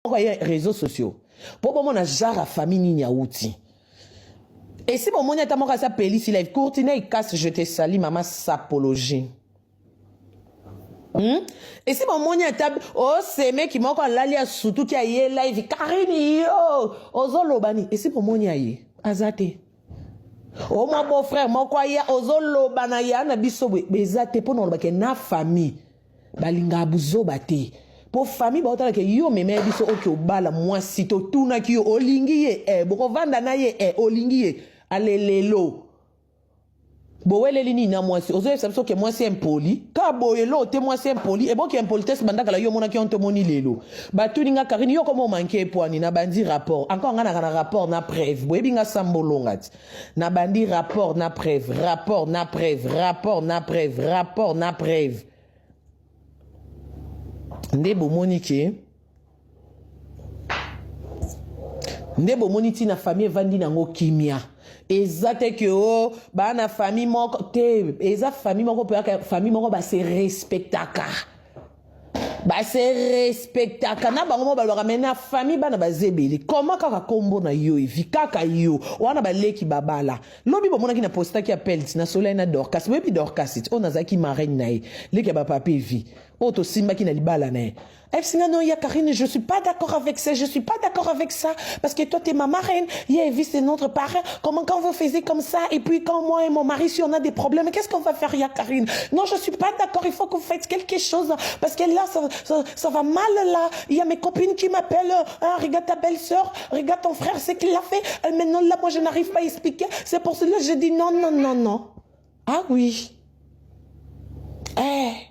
réseaux sociaux. Pour moi, on a genre la famille ni outil. Et si mon monnaie t'a sa pélis, il est courtiné, il casse, je te salue, maman, sapologie. Et si mon monnaie t'a, oh, c'est mec qui m'a encore l'alia surtout qui a yé live, Karine, yo, ozo lobani. Et si mon monnaie a yé, azate. Oh, mon beau-frère, mon quoi ya, ozo lobana ya, na bisobe, bezate, pour nous, na famille, balinga abuzo bate. Pour famille ba otala ke yo meme biso oki obala mwasi to tuna ki yo olingi ye boko vanda na ye olingi ye alelelo bowele lini na mwasi ozo yesa biso ke mwasi impoli ka boyelo te mwasi impoli bon ki impolitesse bandaka la yo mona ki on te moni lelo batuni nga Karine yo komo manke poani na bandi rapport encore nga na rapport na preuve boyebi nga sambolonga ti na bandi rapport na preuve rapport na preuve rapport na preuve rapport na preuve Ndebo monike Ndebo moniti na famille vandi nango kimia ezate ke o ba na famille moko te eza famille moko pe famille moko ba se respectaka na bango mo ba lo ramena famille bana ba zebeli comment kaka kombo na yo evikaka yo wana ba leki babala lobi bo mona ki na posta ki appelle na soleil na dorcas webi dorcas on azaki marraine nae leki ba papi vi Auto simba qui n'a li bala ne. Non, ya Karine, je suis pas d'accord avec ça, je suis pas d'accord avec ça, parce que toi t'es ma marraine, Yavi c'est notre parrain, comment quand vous faisiez comme ça, et puis quand moi et mon mari, si on a des problèmes, qu'est-ce qu'on va faire, ya Karine? Non, je suis pas d'accord, il faut que vous faites quelque chose, parce que là, ça va mal là, il y a mes copines qui m'appellent, ah, regarde ta belle-sœur, regarde ton frère, c'est qu'il a fait, maintenant là, moi je n'arrive pas à expliquer, c'est pour cela que je dis non. Ah oui. Eh.